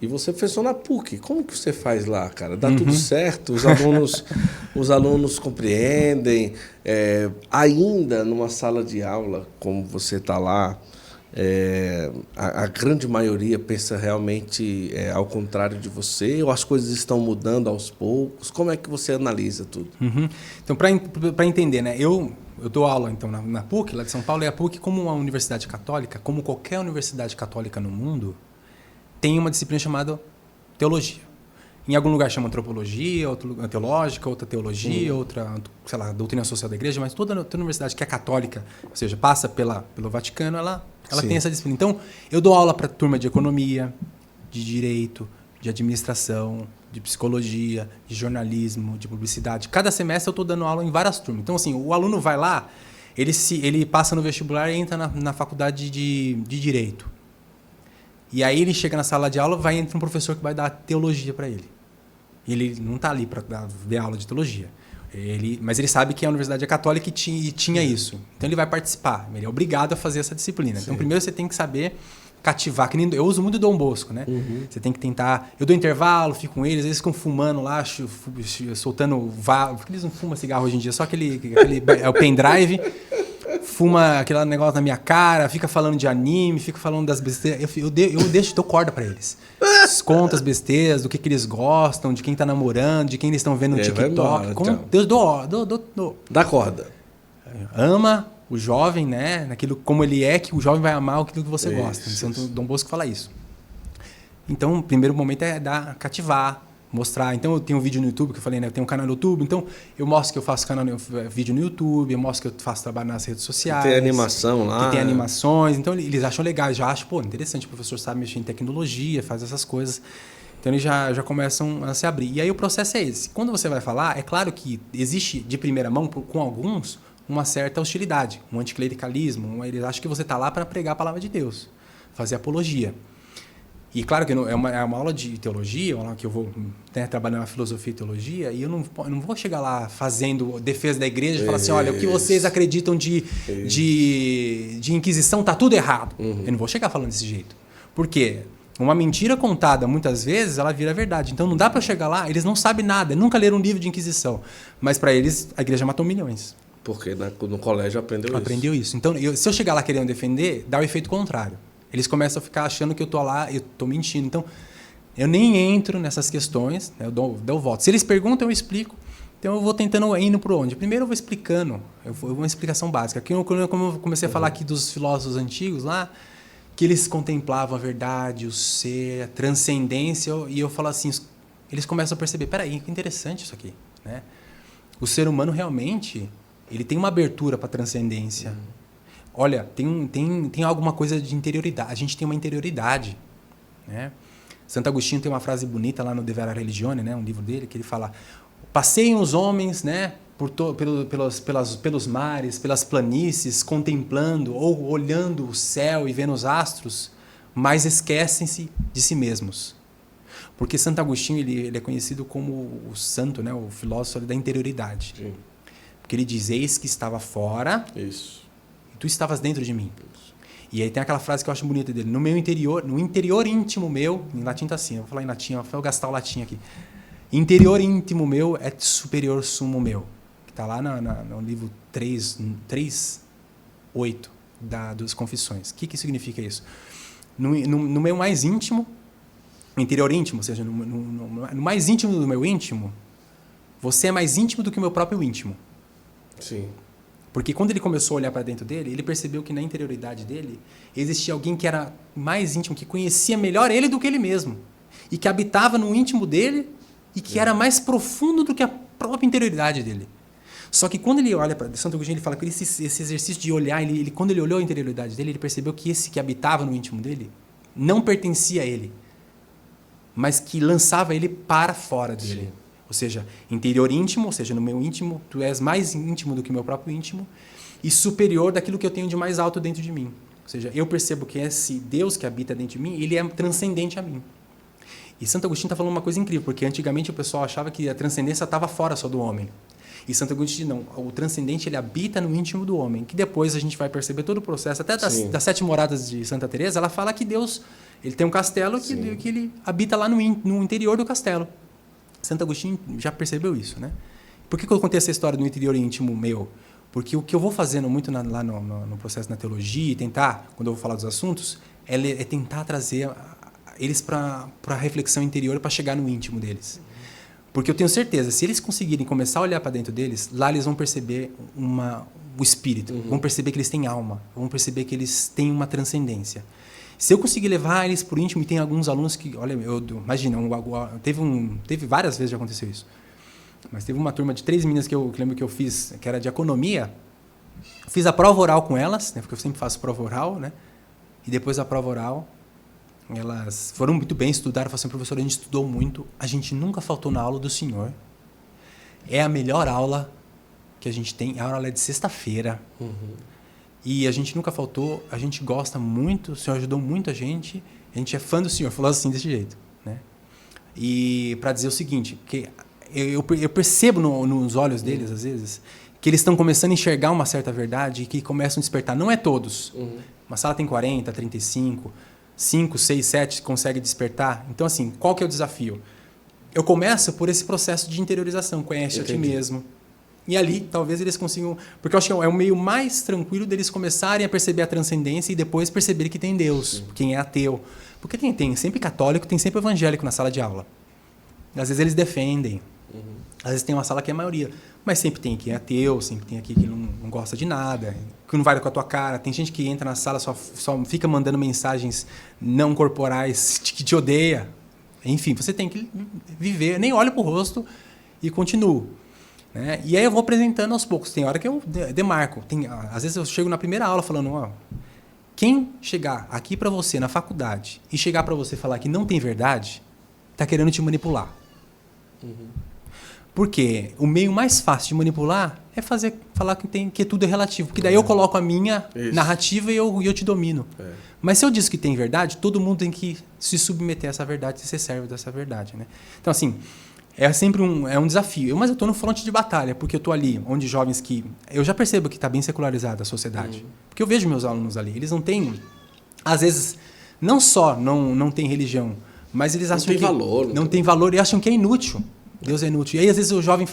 E você professor na PUC. Como que você faz lá, cara? Dá tudo certo? Os alunos compreendem? Ainda numa sala de aula, como você está lá, a grande maioria pensa realmente ao contrário de você? Ou as coisas estão mudando aos poucos? Como é que você analisa tudo? Então, para entender, né? Eu dou aula então na PUC, lá de São Paulo, e a PUC, como uma universidade católica, como qualquer universidade católica no mundo, tem uma disciplina chamada teologia. Em algum lugar chama antropologia, outra teológica, outra teologia, outra, sei lá, doutrina social da igreja, mas toda universidade que é católica, ou seja, passa pelo Vaticano, ela tem essa disciplina. Então, eu dou aula para turma de economia, de direito, de administração, de psicologia, de jornalismo, de publicidade. Cada semestre eu estou dando aula em várias turmas. Então, assim, o aluno vai lá, ele passa no vestibular e entra na faculdade de direito. E aí ele chega na sala de aula, entra um professor que vai dar teologia para ele. Ele não está ali para dar aula de teologia. Mas ele sabe que a universidade é católica e tinha isso. Então ele vai participar. Ele é obrigado a fazer essa disciplina. Sim. Então primeiro você tem que saber cativar. Que nem eu uso muito o Dom Bosco, né? Você tem que tentar... Eu dou intervalo, fico com eles, às vezes ficam fumando lá, soltando... Porque eles não fumam cigarro hoje em dia, só aquele o pendrive... Fuma aquele negócio na minha cara, fica falando de anime, fica falando das besteiras. Eu dou corda pra eles. Conto as besteiras, do que eles gostam, de quem tá namorando, de quem eles estão vendo no TikTok. Deus dou. Dá corda. Ama o jovem, né? Naquilo como ele é, que o jovem vai amar aquilo que você gosta. Então, Dom Bosco fala isso. Então, o primeiro momento é cativar. Mostrar. Então eu tenho um vídeo no YouTube que eu falei, né? Eu tenho um canal no YouTube, então eu mostro que eu faço vídeo no YouTube, eu mostro que eu faço trabalho nas redes sociais. Tem animação lá. Tem animações, então eles acham legal, já acham, interessante, o professor sabe mexer em tecnologia, faz essas coisas. Então eles já começam a se abrir. E aí o processo é esse. Quando você vai falar, é claro que existe de primeira mão, com alguns, uma certa hostilidade, um anticlericalismo, eles acham que você está lá para pregar a palavra de Deus, fazer apologia. E claro que é uma aula de teologia, uma aula que eu vou trabalhar na filosofia e teologia, e eu não vou chegar lá fazendo defesa da igreja e falar assim, olha, o que vocês acreditam de Inquisição está tudo errado. Eu não vou chegar falando desse jeito. Por quê? Uma mentira contada, muitas vezes, ela vira verdade. Então não dá para chegar lá, eles não sabem nada, nunca leram um livro de Inquisição. Mas para eles, a igreja matou milhões. Porque no colégio aprendeu isso. Então, se eu chegar lá querendo defender, dá o efeito contrário. Eles começam a ficar achando que eu tô lá, eu tô mentindo. Então, eu nem entro nessas questões, né? Eu dou voto. Se eles perguntam, eu explico. Então, eu vou tentando indo por onde? Primeiro, eu vou explicando. Eu vou uma explicação básica. Como eu comecei a falar aqui dos filósofos antigos lá, que eles contemplavam a verdade, o ser, a transcendência, e eu falo assim, eles começam a perceber, peraí, que interessante isso aqui, né? O ser humano realmente, ele tem uma abertura para a transcendência. Olha, tem alguma coisa de interioridade. A gente tem uma interioridade, né? Santo Agostinho tem uma frase bonita lá no De Vera Religione, né? Um livro dele, que ele fala: passeiem os homens, né? Pelos mares, pelas planícies, contemplando ou olhando o céu e vendo os astros, mas esquecem-se de si mesmos. Porque Santo Agostinho ele é conhecido como o santo, né? O filósofo da interioridade. Sim. Porque ele diz: eis que estava fora. Isso. Tu estavas dentro de mim. E aí tem aquela frase que eu acho bonita dele. No interior íntimo meu, em latim tá assim, eu vou falar em latim, vou gastar o latim aqui. Interior íntimo meu é superior sumo meu. Que está lá no livro 3:8 das Confissões. O que significa isso? No meu mais íntimo, interior íntimo, ou seja, no mais íntimo do meu íntimo, você é mais íntimo do que o meu próprio íntimo. Sim. Porque quando ele começou a olhar para dentro dele, ele percebeu que na interioridade dele existia alguém que era mais íntimo, que conhecia melhor ele do que ele mesmo. E que habitava no íntimo dele e que era mais profundo do que a própria interioridade dele. Só que quando ele olha para Santo Agostinho, ele fala que esse exercício de olhar, quando ele olhou a interioridade dele, ele percebeu que esse que habitava no íntimo dele não pertencia a ele, mas que lançava ele para fora dele. Sim. Ou seja, interior íntimo, ou seja, no meu íntimo, tu és mais íntimo do que o meu próprio íntimo e superior daquilo que eu tenho de mais alto dentro de mim. Ou seja, eu percebo que esse Deus que habita dentro de mim, ele é transcendente a mim. E Santo Agostinho está falando uma coisa incrível, porque antigamente o pessoal achava que a transcendência estava fora só do homem. E Santo Agostinho não. O transcendente, ele habita no íntimo do homem, que depois a gente vai perceber todo o processo. Até das 7 moradas de Santa Teresa, ela fala que Deus, ele tem um castelo que ele habita lá no interior do castelo. Santo Agostinho já percebeu isso, né? Por que eu contei essa história do interior íntimo meu? Porque o que eu vou fazendo muito lá no processo na teologia e tentar, quando eu vou falar dos assuntos, é tentar trazer eles para a reflexão interior para chegar no íntimo deles. Porque eu tenho certeza, se eles conseguirem começar a olhar para dentro deles, lá eles vão perceber o espírito, vão perceber que eles têm alma, vão perceber que eles têm uma transcendência. Se eu conseguir levar eles para o íntimo, e tem alguns alunos que, olha, imagina, teve várias vezes já aconteceu isso, mas teve uma turma de 3 meninas que eu lembro que eu fiz, que era de economia, fiz a prova oral com elas, né, porque eu sempre faço prova oral, né, e depois da prova oral, elas foram muito bem, estudaram, falaram assim, professor, a gente estudou muito, a gente nunca faltou na aula do senhor, é a melhor aula que a gente tem, a aula é de sexta-feira, e a gente nunca faltou, a gente gosta muito, o senhor ajudou muito a gente é fã do senhor, falou assim, desse jeito, né? E para dizer o seguinte, que eu percebo nos olhos deles, às vezes, que eles estão começando a enxergar uma certa verdade e que começam a despertar. Não é todos. Uma sala tem 40, 35, 5, 6, 7 consegue despertar. Então, assim, qual que é o desafio? Eu começo por esse processo de interiorização, conhece a ti mesmo. E ali, talvez eles consigam... Porque eu acho que é o meio mais tranquilo deles começarem a perceber a transcendência e depois perceber que tem Deus, quem é ateu. Porque tem sempre católico, tem sempre evangélico na sala de aula. Às vezes eles defendem. Às vezes tem uma sala que é a maioria. Mas sempre tem quem é ateu, sempre tem aqui que não gosta de nada, que não vai com a tua cara. Tem gente que entra na sala só fica mandando mensagens não corporais que te odeia. Enfim, você tem que viver, nem olha pro rosto e continuo. Né? E aí eu vou apresentando aos poucos. Tem hora que eu demarco. Às vezes eu chego na primeira aula falando, ó, quem chegar aqui para você na faculdade e chegar para você falar que não tem verdade, tá querendo te manipular. Porque o meio mais fácil de manipular é falar que tudo é relativo. Porque daí eu coloco a minha narrativa e eu te domino. Mas se eu disse que tem verdade, todo mundo tem que se submeter a essa verdade e ser servo dessa verdade. Né? Então, assim, é sempre um desafio. Mas eu estou no fronte de batalha, porque eu estou ali, onde jovens que... Eu já percebo que está bem secularizada a sociedade. Porque eu vejo meus alunos ali. Eles não têm... Às vezes, não só não tem religião, mas eles acham que... Não tem valor e acham que é inútil. Deus é inútil. E aí, às vezes, o jovem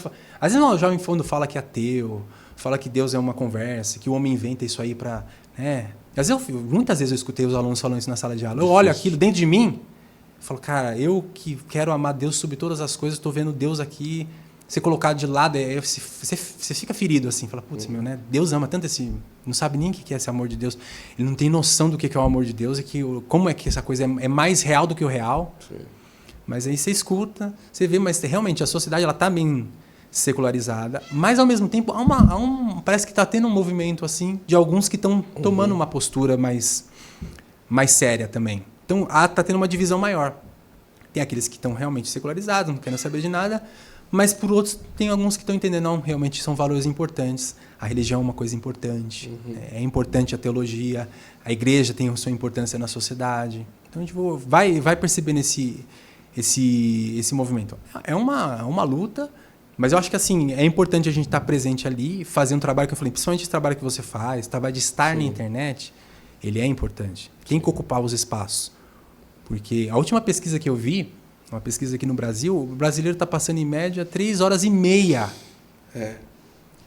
fundo fala que é ateu, fala que Deus é uma conversa, que o homem inventa isso aí para... Né? Muitas vezes eu escutei os alunos falando isso na sala de aula. Eu olho aquilo dentro de mim e falo, cara, eu que quero amar Deus sobre todas as coisas, estou vendo Deus aqui ser colocado de lado. Você fica ferido assim, fala, putz, meu, né? Deus ama tanto esse... Não sabe nem o que é esse amor de Deus. Ele não tem noção do que é o amor de Deus e como é que essa coisa é mais real do que o real. Sim. Mas aí você escuta, você vê, mas realmente a sociedade ela está bem secularizada, mas ao mesmo tempo parece que está tendo um movimento assim de alguns que estão tomando uma postura mais séria também. Então está tendo uma divisão maior. Tem aqueles que estão realmente secularizados, não querem saber de nada, mas por outros tem alguns que estão entendendo, não, realmente são valores importantes, a religião é uma coisa importante, é importante a teologia, a igreja tem a sua importância na sociedade. Então a gente vai percebendo esse movimento. É uma luta, mas eu acho que assim, é importante a gente estar presente ali, fazer um trabalho que eu falei, principalmente esse trabalho que você faz, trabalho de estar na internet, ele é importante. Quem que ocupava os espaços? Porque a última pesquisa que eu vi, uma pesquisa aqui no Brasil, o brasileiro está passando em média 3 horas e meia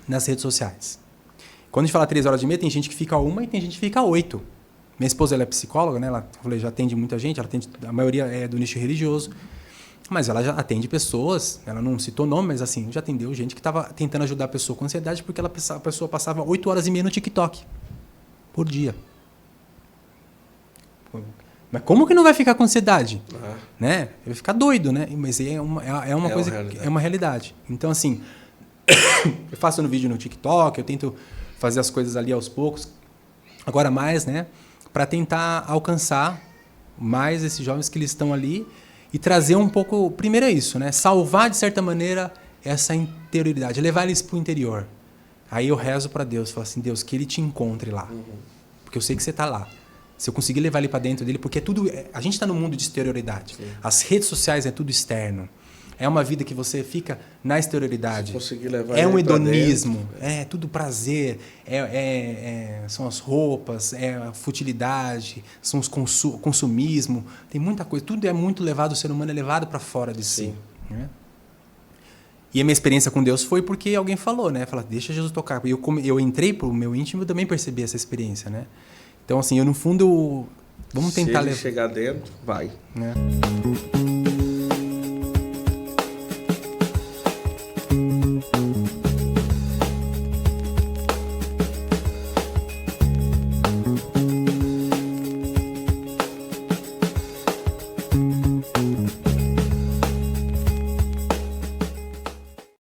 nas redes sociais. Quando a gente fala 3 horas e meia, tem gente que fica 1 e tem gente que fica 8. Minha esposa ela é psicóloga, né? Ela já atende muita gente, a maioria é do nicho religioso, mas ela já atende pessoas, ela não citou nome, mas assim, já atendeu gente que estava tentando ajudar a pessoa com ansiedade porque a pessoa passava 8 horas e meia no TikTok por dia. Mas como que não vai ficar com ansiedade? Né? Vai ficar doido, né? Mas é uma coisa, é uma realidade. Então, assim, eu faço no vídeo no TikTok, eu tento fazer as coisas ali aos poucos, agora mais, né? Para tentar alcançar mais esses jovens que eles estão ali e trazer um pouco... Primeiro é isso, né? Salvar, de certa maneira, essa interioridade, levar eles para o interior. Aí eu rezo para Deus, falo assim, Deus, que Ele te encontre lá. Porque eu sei que você está lá. Se eu conseguir levar ele para dentro dele, porque a gente está no mundo de exterioridade. Sim. As redes sociais é tudo externo. É uma vida que você fica na exterioridade. Conseguir levar É um ele pra hedonismo, dentro. é tudo prazer, são as roupas, é a futilidade, são os consumismo. Tem muita coisa, tudo é muito levado, o ser humano é levado para fora de si. Né? E a minha experiência com Deus foi porque alguém falou, né? Fala, deixa Jesus tocar. Eu entrei pro meu íntimo e também percebi essa experiência, né? Então, assim, eu no fundo, vamos tentar Se ele chegar dentro, vai. né?